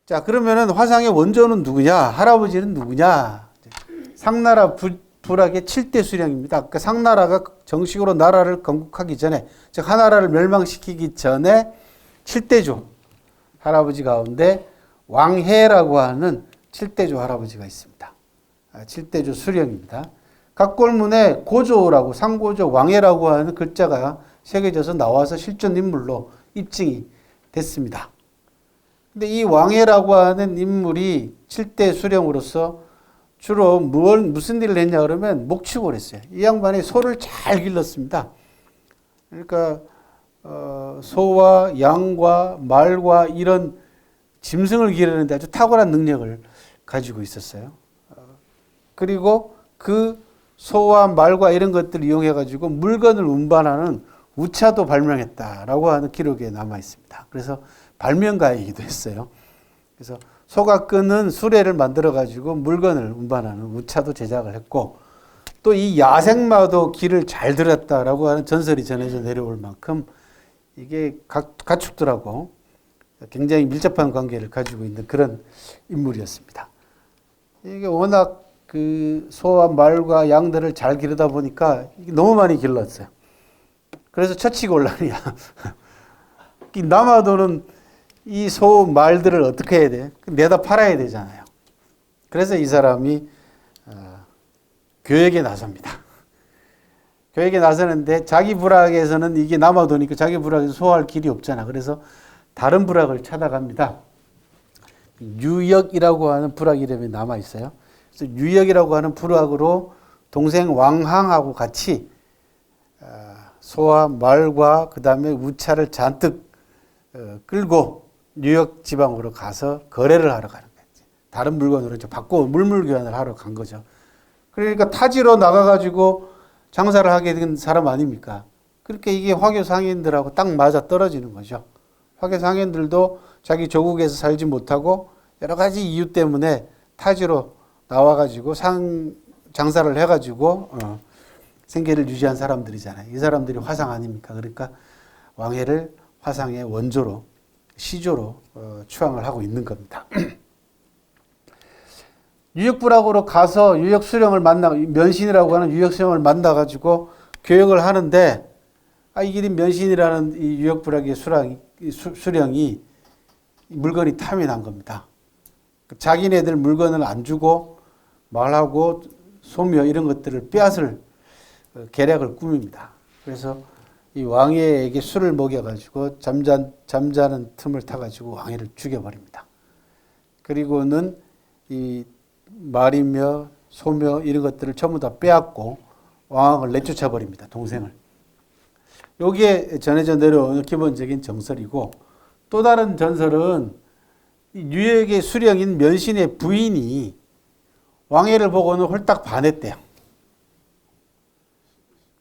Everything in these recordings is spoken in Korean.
자, 그러면은 화상의 원조는 누구냐? 할아버지는 누구냐? 상나라 부락의 7대 수령입니다. 그러니까 상나라가 정식으로 나라를 건국하기 전에, 즉 하나라를 멸망시키기 전에 7대조 할아버지 가운데 왕해라고 하는 7대조 할아버지가 있습니다. 7대조 수령입니다. 각골문에 고조라고 상고조 왕해라고 하는 글자가 새겨져서 나와서 실존 인물로 입증이 됐습니다. 근데 이 왕해라고 하는 인물이 7대 수령으로서 주로 무슨 일을 했냐 그러면 목축을 했어요. 이 양반이 소를 잘 길렀습니다. 그러니까 소와 양과 말과 이런 짐승을 기르는데 아주 탁월한 능력을 가지고 있었어요. 그리고 그 소와 말과 이런 것들을 이용해 가지고 물건을 운반하는 우차도 발명했다라고 하는 기록에 남아 있습니다. 그래서 발명가이기도 했어요. 그래서 소가 끄는 수레를 만들어 가지고 물건을 운반하는 우차도 제작을 했고, 또 이 야생마도 길을 잘 들였다라고 하는 전설이 전해져 내려올 만큼 이게 가축들하고 굉장히 밀접한 관계를 가지고 있는 그런 인물이었습니다. 이게 워낙 그 소와 말과 양들을 잘 기르다 보니까 이게 너무 많이 길렀어요. 그래서 처치곤란이야. 남아도는 이 소 말들을 어떻게 해야 돼? 내다 팔아야 되잖아요. 그래서 이 사람이 교역에 나섭니다. 교역에 나서는데 자기 부락에서는 이게 남아도니까 자기 부락에서 소화할 길이 없잖아. 그래서 다른 부락을 찾아갑니다. 유역이라고 하는 부락 이름이 남아 있어요. 그래서 유역이라고 하는 부락으로 동생 왕항하고 같이 소와 말과 그 다음에 우차를 잔뜩 끌고 뉴욕 지방으로 가서 거래를 하러 가는 거예요. 다른 물건으로 이제 바꿔 물물 교환을 하러 간 거죠. 그러니까 타지로 나가가지고 장사를 하게 된 사람 아닙니까? 그렇게 이게 화교 상인들하고 딱 맞아 떨어지는 거죠. 화교 상인들도 자기 조국에서 살지 못하고 여러 가지 이유 때문에 타지로 나와가지고 장사를 해가지고 생계를 유지한 사람들이잖아요. 이 사람들이 화상 아닙니까? 그러니까 왕해를 화상의 원조로 시조로 추앙을 하고 있는 겁니다. 유역부락으로 가서 유역수령을 면신이라고 하는 유역수령을 만나가지고 교역을 하는데, 이 면신이라는 이 유역부락의 수령이 물건이 탐이 난 겁니다. 자기네들 물건을 안 주고 말하고 소묘 이런 것들을 빼앗을 계략을 꾸밉니다. 그래서 이 왕해에게 술을 먹여가지고 잠자는 틈을 타가지고 왕해를 죽여버립니다. 그리고는 이 말이며 소며 이런 것들을 전부 다 빼앗고 왕을 내쫓아버립니다. 동생을. 여기에 전해져 내려오는 기본적인 정설이고, 또 다른 전설은 유역의 수령인 면신의 부인이 왕해를 보고는 홀딱 반했대요.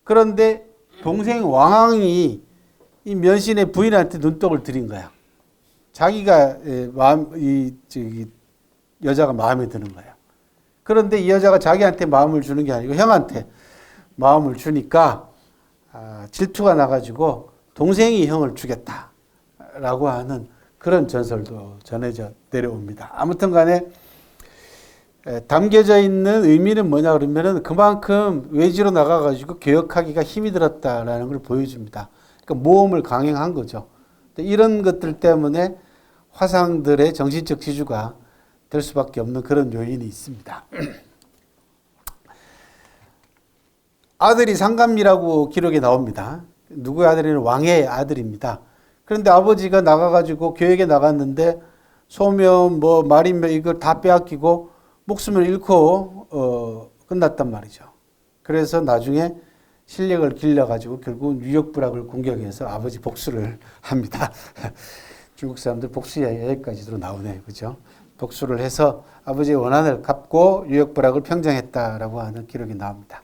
그런데 동생 왕항이 이 면신의 부인한테 눈독을 들인 거야. 자기가 여자가 마음에 드는 거야. 그런데 이 여자가 자기한테 마음을 주는 게 아니고 형한테 마음을 주니까 질투가 나가지고 동생이 형을 죽였다라고 하는 그런 전설도 전해져 내려옵니다. 아무튼 간에 담겨져 있는 의미는 뭐냐 그러면은 그만큼 외지로 나가가지고 교역하기가 힘이 들었다라는 걸 보여줍니다. 그러니까 모험을 강행한 거죠. 이런 것들 때문에 화상들의 정신적 지주가 될 수밖에 없는 그런 요인이 있습니다. 아들이 상감이라고 기록에 나옵니다. 누구의 아들이냐면 왕의 아들입니다. 그런데 아버지가 나가가지고 교역에 나갔는데 소며 말이며 이걸 다 빼앗기고 목숨을 잃고 끝났단 말이죠. 그래서 나중에 실력을 길러가지고 결국은 유역부락을 공격해서 아버지 복수를 합니다. 중국 사람들 복수 여기까지도 나오네요. 그죠? 복수를 해서 아버지의 원한을 갚고 유역부락을 평정했다라고 하는 기록이 나옵니다.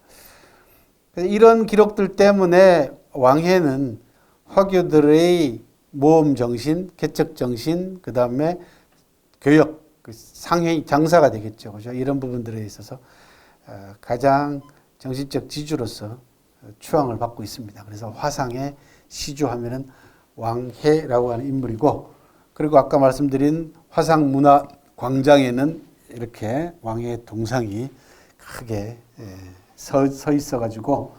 이런 기록들 때문에 왕해는 화교들의 모험 정신, 개척 정신, 그 다음에 교역, 상행 장사가 되겠죠. 그죠? 이런 부분들에 있어서 가장 정신적 지주로서 추앙을 받고 있습니다. 그래서 화상의 시주하면은 왕해라고 하는 인물이고, 그리고 아까 말씀드린 화상문화광장에는 이렇게 왕의 동상이 크게 서 있어가지고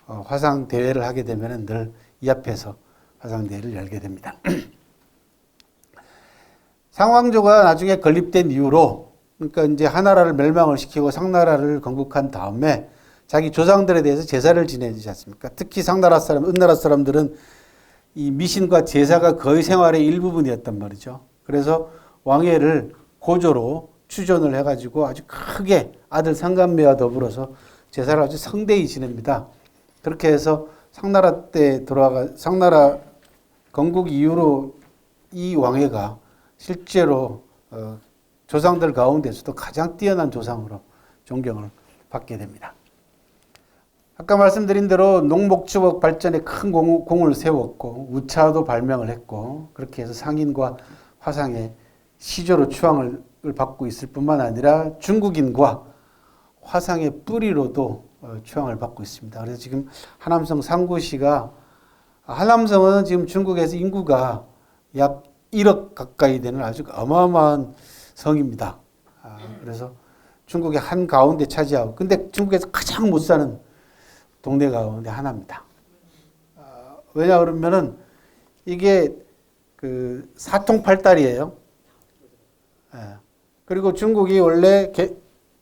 화상 대회를 하게 되면 늘 이 앞에서 화상 대회를 열게 됩니다. 상왕조가 나중에 건립된 이후로, 그러니까 이제 하나라를 멸망을 시키고 상나라를 건국한 다음에 자기 조상들에 대해서 제사를 지내지 않습니까? 특히 상나라 사람, 은나라 사람들은 이 미신과 제사가 거의 생활의 일부분이었단 말이죠. 그래서 왕예를 고조로 추존을 해가지고 아주 크게 아들 상간매와 더불어서 제사를 아주 성대히 지냅니다. 그렇게 해서 상나라 건국 이후로 이 왕예가 실제로 조상들 가운데서도 가장 뛰어난 조상으로 존경을 받게 됩니다. 아까 말씀드린 대로 농목축업 발전에 큰 공을 세웠고 우차도 발명을 했고, 그렇게 해서 상인과 화상의 시조로 추앙을 받고 있을 뿐만 아니라 중국인과 화상의 뿌리로도 추앙을 받고 있습니다. 그래서 지금 하남성 상구시가, 하남성은 지금 중국에서 인구가 약 1억 가까이 되는 아주 어마어마한 성입니다. 그래서 중국의 한 가운데 차지하고, 근데 중국에서 가장 못 사는 동네 가운데 하나입니다. 왜냐 그러면은 이게 그 사통팔달이에요. 그리고 중국이 원래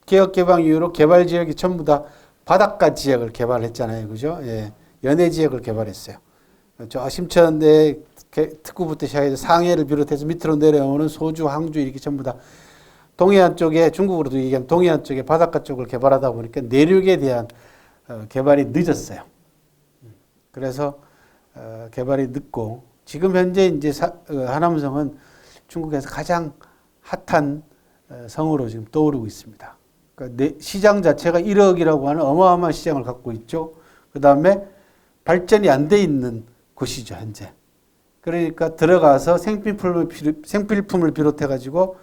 개혁 개방 이후로 개발 지역이 전부 다 바닷가 지역을 개발했잖아요, 그죠? 예, 연해 지역을 개발했어요. 저 심천대 특구부터 시작해서 상해를 비롯해서 밑으로 내려오는 소주, 항주 이렇게 전부 다 동해안 쪽에, 중국으로도 얘기하면 동해안 쪽에 바닷가 쪽을 개발하다 보니까 내륙에 대한 개발이 늦었어요. 그래서 개발이 늦고, 지금 현재 이제 하남성은 중국에서 가장 핫한 성으로 지금 떠오르고 있습니다. 그러니까 시장 자체가 1억이라고 하는 어마어마한 시장을 갖고 있죠. 그 다음에 발전이 안 돼 있는 곳이죠, 현재. 그러니까 들어가서 생필품을 비롯해가지고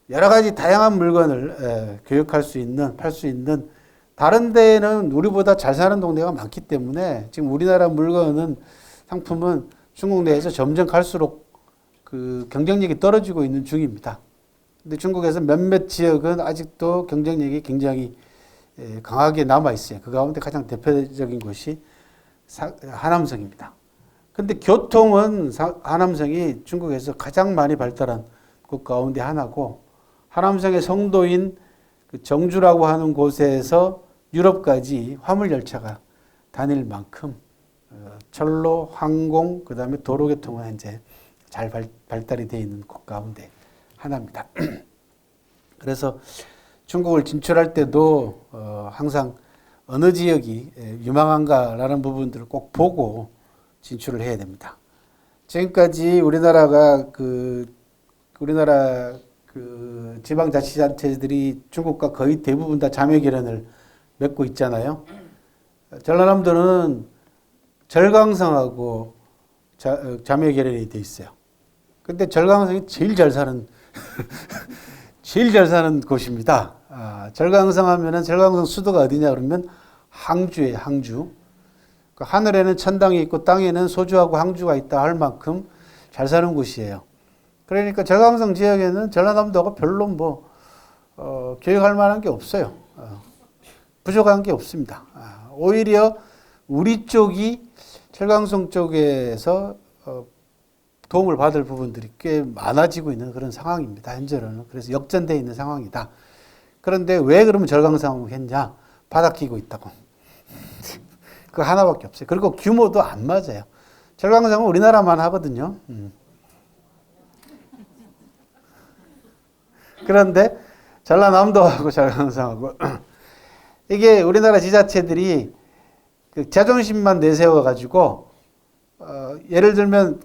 여러 가지 다양한 물건을 교육할 수 있는, 팔 수 있는, 다른 데에는 우리보다 잘 사는 동네가 많기 때문에 지금 우리나라 물건은, 상품은 중국 내에서 점점 갈수록 그 경쟁력이 떨어지고 있는 중입니다. 근데 중국에서 몇몇 지역은 아직도 경쟁력이 굉장히 강하게 남아 있어요. 그 가운데 가장 대표적인 곳이 하남성입니다. 근데 교통은 하남성이 중국에서 가장 많이 발달한 곳 가운데 하나고, 하남성의 성도인 그 정주라고 하는 곳에서 유럽까지 화물열차가 다닐 만큼 철로, 항공, 그 다음에 도로교통은 현재 잘 발달이 되어 있는 곳 가운데 하나입니다. 그래서 중국을 진출할 때도 항상 어느 지역이 유망한가라는 부분들을 꼭 보고 진출을 해야 됩니다. 지금까지 우리나라 지방자치단체들이 중국과 거의 대부분 다 자매결연을 맺고 있잖아요. 전라남도는 절강성하고 자매결연이 돼 있어요. 근데 절강성이 제일 잘 사는 곳입니다. 절강성 하면은, 절강성 수도가 어디냐 그러면 항주예요, 항주. 그 하늘에는 천당이 있고 땅에는 소주하고 항주가 있다 할 만큼 잘 사는 곳이에요. 그러니까 절강성 지역에는 전라남도가 별로 교육할 만한 게 없어요. 부족한 게 없습니다. 오히려 우리 쪽이 철강성 쪽에서 도움을 받을 부분들이 꽤 많아지고 있는 그런 상황입니다. 현재로는. 그래서 역전되어 있는 상황이다. 그런데 왜 그러면 절강성을 했냐? 바닥 끼고 있다고. 그거 하나밖에 없어요. 그리고 규모도 안 맞아요. 절강성은 우리나라만 하거든요. 그런데 전라남도하고 절강성하고 이게 우리나라 지자체들이 그 자존심만 내세워 가지고 예를 들면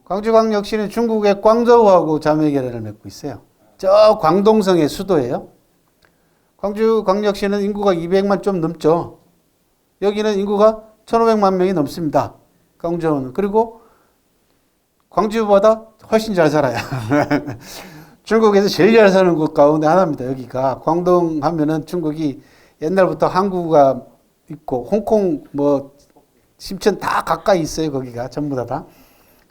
광주광역시는 중국의 광저우하고 자매결연을 맺고 있어요. 저 광동성의 수도예요. 광주광역시는 인구가 200만 좀 넘죠. 여기는 인구가 1,500만 명이 넘습니다. 광저우는. 그리고 광주보다 훨씬 잘 살아요. 중국에서 제일 잘 사는 곳 가운데 하나입니다. 여기가. 광동 하면은 중국이 옛날부터 항구가 있고 홍콩 심천 다 가까이 있어요. 거기가 전부 다.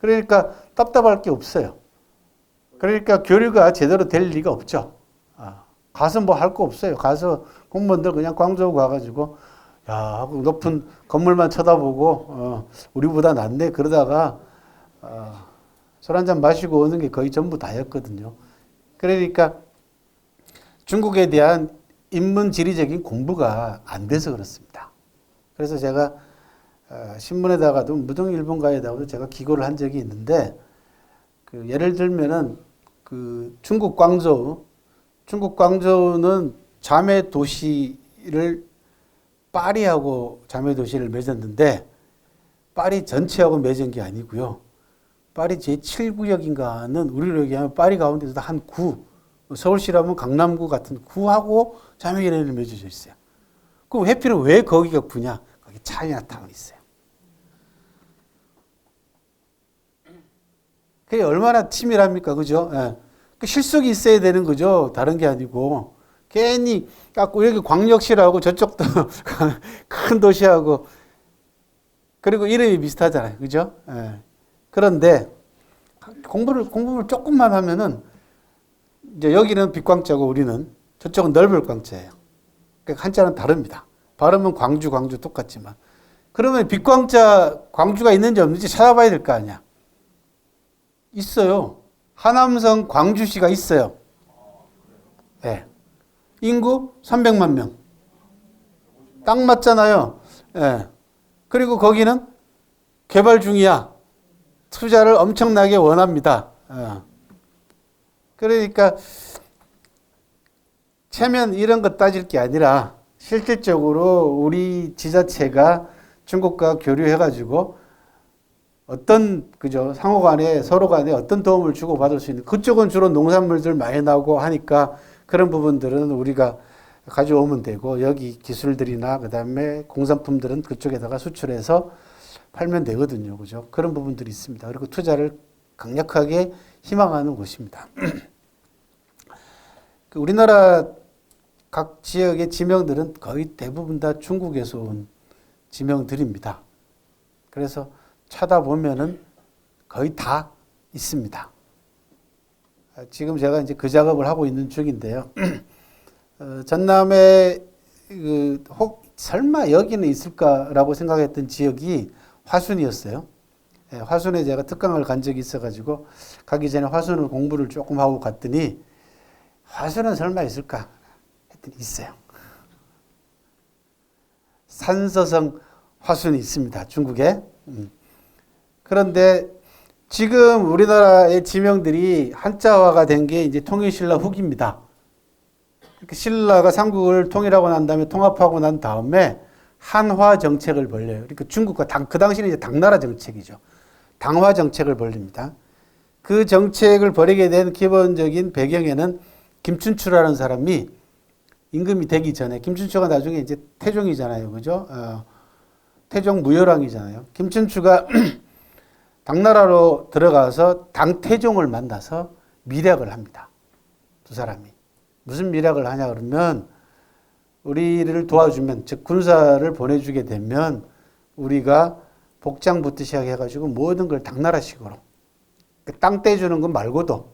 그러니까 답답할 게 없어요. 그러니까 교류가 제대로 될 리가 없죠. 가서 뭐 할 거 없어요. 가서 공무원들 그냥 광저우 가가지고 야 하고 높은 건물만 쳐다보고 우리보다 낫네 그러다가 술 한잔 마시고 오는 게 거의 전부 다였거든요. 그러니까 중국에 대한 인문 지리적인 공부가 안 돼서 그렇습니다. 그래서 제가 신문에다가도 무등일본가에다가도 제가 기고를 한 적이 있는데 그 예를 들면은 그 중국 광저우는 자매 도시를 파리하고 자매 도시를 맺었는데 파리 전체하고 맺은 게 아니고요. 파리 제7구역인가는 우리로 얘기하면 파리 가운데서도 한 구, 서울시라면 강남구 같은 구하고 자매연을 맺어져 있어요. 그럼 해필은 왜 거기가 구냐? 거기 차이나타운이 있어요. 그게 얼마나 치밀합니까? 그죠? 예. 그 실속이 있어야 되는 거죠. 다른 게 아니고. 괜히, 여기 광역시라고 저쪽도 큰 도시하고, 그리고 이름이 비슷하잖아요. 그죠? 예. 그런데, 공부를 조금만 하면은, 이제 여기는 빛광자고 우리는 저쪽은 넓을 광자예요. 그러니까 한자는 다릅니다. 발음은 광주 똑같지만. 그러면 빛광자 광주가 있는지 없는지 찾아봐야 될 거 아니야. 있어요. 하남성 광주시가 있어요. 네. 인구 300만 명. 딱 맞잖아요. 네. 그리고 거기는 개발 중이야. 투자를 엄청나게 원합니다. 그러니까 체면 이런 거 따질 게 아니라 실질적으로 우리 지자체가 중국과 교류해가지고 어떤 그죠 상호 간에 서로 간에 어떤 도움을 주고 받을 수 있는 그쪽은 주로 농산물들 많이 나오고 하니까 그런 부분들은 우리가 가져오면 되고 여기 기술들이나 그다음에 공산품들은 그쪽에다가 수출해서 팔면 되거든요. 그죠? 그런 부분들이 있습니다. 그리고 투자를 강력하게 희망하는 곳입니다. 우리나라 각 지역의 지명들은 거의 대부분 다 중국에서 온 지명들입니다. 그래서 찾아보면은 거의 다 있습니다. 지금 제가 이제 그 작업을 하고 있는 중인데요. 전남에 설마 여기는 있을까라고 생각했던 지역이 화순이었어요. 화순에 제가 특강을 간 적이 있어가지고 가기 전에 화순을 공부를 조금 하고 갔더니 화순은 설마 있을까 했더니 있어요. 산서성 화순이 있습니다. 중국에. 그런데 지금 우리나라의 지명들이 한자화가 된 게 이제 통일신라 후기입니다. 신라가 삼국을 통일하고 난 다음에 통합하고 난 다음에 한화 정책을 벌려요. 그러니까 중국과 그 당시는 이제 당나라 정책이죠. 당화 정책을 벌립니다. 그 정책을 벌이게 된 기본적인 배경에는 김춘추라는 사람이 임금이 되기 전에 김춘추가 나중에 이제 태종이잖아요. 그죠? 태종 무열왕이잖아요. 김춘추가 당나라로 들어가서 당태종을 만나서 밀약을 합니다. 두 사람이. 무슨 밀약을 하냐 그러면 우리를 도와주면 즉 군사를 보내주게 되면 우리가 복장부터 시작해가지고 모든 걸 당나라식으로 땅 떼주는 건 말고도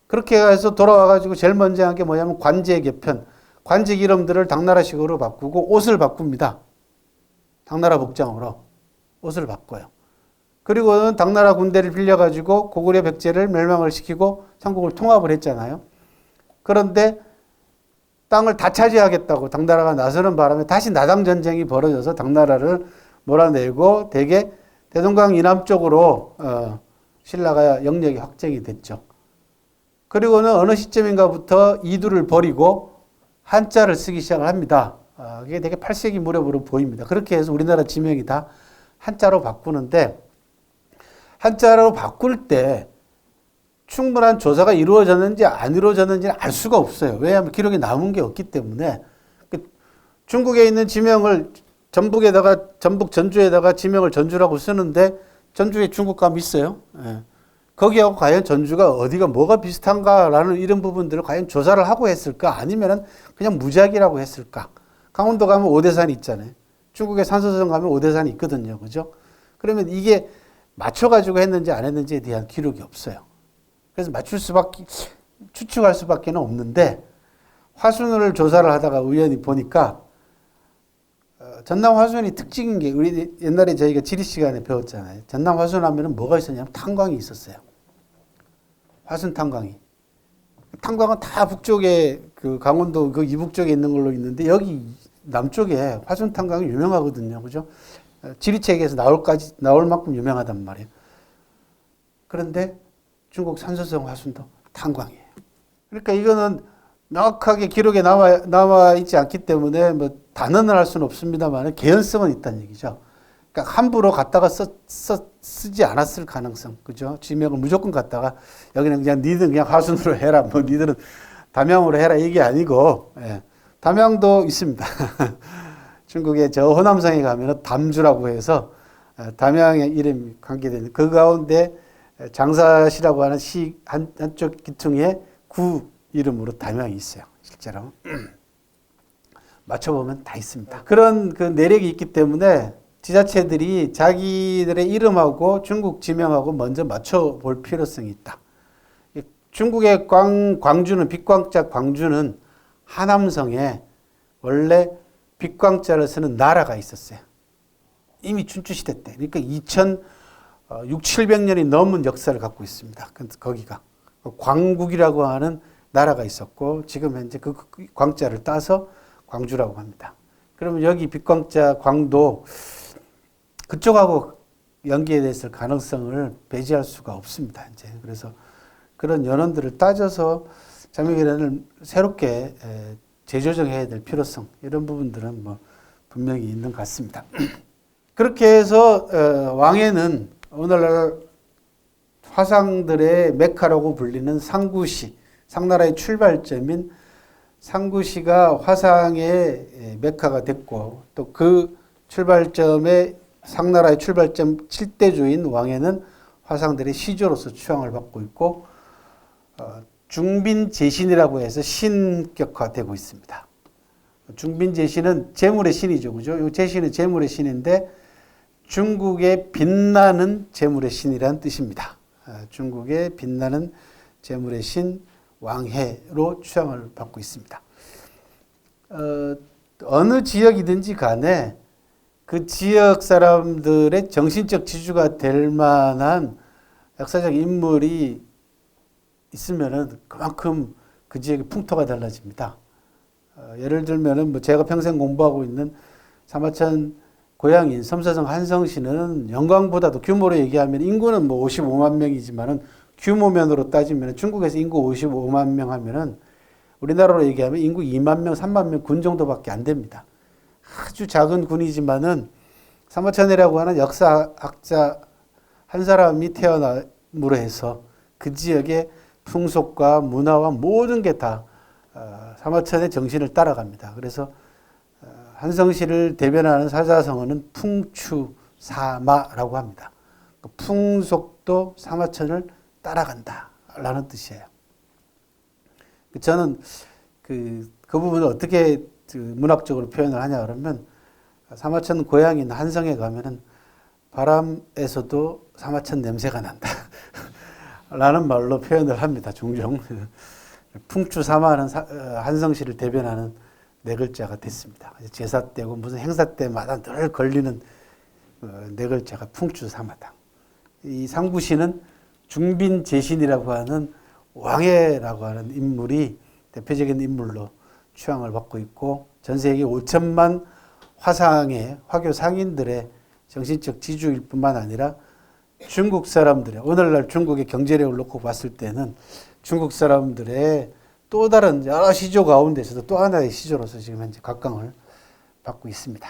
그렇게 해서 돌아와가지고 제일 먼저 한 게 뭐냐면 관제 개편 관직 이름들을 당나라식으로 바꾸고 옷을 바꿉니다. 당나라 복장으로 옷을 바꿔요. 그리고는 당나라 군대를 빌려가지고 고구려 백제를 멸망을 시키고 삼국을 통합을 했잖아요. 그런데 땅을 다 차지하겠다고 당나라가 나서는 바람에 다시 나당 전쟁이 벌어져서 당나라를 몰아내고 대개 대동강 이남 쪽으로 신라가 영역이 확정이 됐죠. 그리고는 어느 시점인가부터 이두를 버리고 한자를 쓰기 시작을 합니다. 그게 되게 8세기 무렵으로 보입니다. 그렇게 해서 우리나라 지명이 다 한자로 바꾸는데 한자로 바꿀 때 충분한 조사가 이루어졌는지 안 이루어졌는지는 알 수가 없어요. 왜냐하면 기록에 남은 게 없기 때문에 중국에 있는 지명을 전북 전주에다가 지명을 전주라고 쓰는데 전주에 중국감이 있어요. 예. 거기하고 과연 전주가 어디가 뭐가 비슷한가라는 이런 부분들을 과연 조사를 하고 했을까 아니면은 그냥 무작위라고 했을까. 강원도 가면 오대산이 있잖아요. 중국의 산서성 가면 오대산이 있거든요. 그죠? 그러면 이게 맞춰가지고 했는지 안 했는지에 대한 기록이 없어요. 그래서 추측할 수밖에 없는데, 화순을 조사를 하다가 우연히 보니까 전남 화순이 특징인 게, 우리 옛날에 저희가 지리 시간에 배웠잖아요. 전남 화순 하면은 뭐가 있었냐면 탄광이 있었어요. 화순 탄광이. 탄광은 다 북쪽에 그 강원도 그 이북 쪽에 있는 걸로 있는데, 여기 남쪽에 화순 탄광이 유명하거든요. 그죠? 지리책에서 나올 만큼 유명하단 말이에요. 그런데 중국 산소성 화순도 탄광이에요. 그러니까 이거는 명확하게 기록에 남아 있지 않기 때문에 뭐 단언을 할 수는 없습니다만 개연성은 있다는 얘기죠. 그러니까 함부로 갖다가 쓰지 않았을 가능성, 그죠? 지명을 무조건 갖다가 여기는 그냥 니들은 그냥 화순으로 해라, 뭐 니들은 담양으로 해라 이게 아니고, 예. 담양도 있습니다. 중국의 저 호남성에 가면은 담주라고 해서 담양의 이름이 관계되는 그 가운데 장사시라고 하는 시 한쪽 기퉁에 구 이름으로 담양이 있어요. 실제로. 맞춰보면 다 있습니다. 그런 그 내력이 있기 때문에 지자체들이 자기들의 이름하고 중국 지명하고 먼저 맞춰볼 필요성이 있다. 중국의 광주는, 빛광자 광주는 하남성에 원래 빛광자를 쓰는 나라가 있었어요. 이미 춘추시대 때. 그러니까 2600~700년이 넘은 역사를 갖고 있습니다. 거기가. 광국이라고 하는 나라가 있었고, 지금 현재 그 광자를 따서 광주라고 합니다. 그러면 여기 빛광자 광도 그쪽하고 연계됐을 가능성을 배제할 수가 없습니다. 이제 그래서 그런 연원들을 따져서 장미계란을 새롭게 재조정해야 될 필요성, 이런 부분들은 뭐 분명히 있는 것 같습니다. 그렇게 해서 왕해는 오늘날 화상들의 메카라고 불리는 상구시, 상나라의 출발점인 상구시가 화상의 메카가 됐고, 또 그 출발점에 상나라의 출발점 7대조인 왕해는 화상들의 시조로서 추앙을 받고 있고, 중빈제신이라고 해서 신격화되고 있습니다. 중빈제신은 재물의 신이죠. 그죠? 이 제신은 재물의 신인데 중국의 빛나는 재물의 신이라는 뜻입니다. 중국의 빛나는 재물의 신 왕해로 추앙을 받고 있습니다. 어느 지역이든지 간에 그 지역 사람들의 정신적 지주가 될 만한 역사적 인물이 있으면은 그만큼 그 지역의 풍토가 달라집니다. 예를 들면은 뭐 제가 평생 공부하고 있는 사마천 고향인 섬사성 한성시는 영광보다도 규모로 얘기하면 인구는 뭐 55만 명이지만은 규모면으로 따지면 중국에서 인구 55만 명 하면은 우리나라로 얘기하면 인구 2만 명, 3만 명 군 정도밖에 안 됩니다. 아주 작은 군이지만은 사마천이라고 하는 역사학자 한 사람이 태어남으로 해서 그 지역의 풍속과 문화와 모든 게 다 사마천의 정신을 따라갑니다. 그래서 한성시를 대변하는 사자성어는 풍추사마라고 합니다. 풍속도 사마천을 따라간다라는 뜻이에요. 저는 그 부분을 어떻게 문학적으로 표현을 하냐 그러면, 사마천 고향인 한성에 가면은 바람에서도 사마천 냄새가 난다 라는 말로 표현을 합니다. 종종. 풍추사마는 한성시를 대변하는 네 글자가 됐습니다. 제사 때고 무슨 행사 때마다 늘 걸리는 네 글자가 풍추사마다. 이 상구시는 중빈제신이라고 하는 왕해라고 하는 인물이 대표적인 인물로 추앙을 받고 있고, 전 세계 5천만 화상의 화교 상인들의 정신적 지주일 뿐만 아니라 중국 사람들의, 오늘날 중국의 경제력을 놓고 봤을 때는 중국 사람들의 또 다른 여러 시조 가운데서도 또 하나의 시조로서 지금 현재 각광을 받고 있습니다.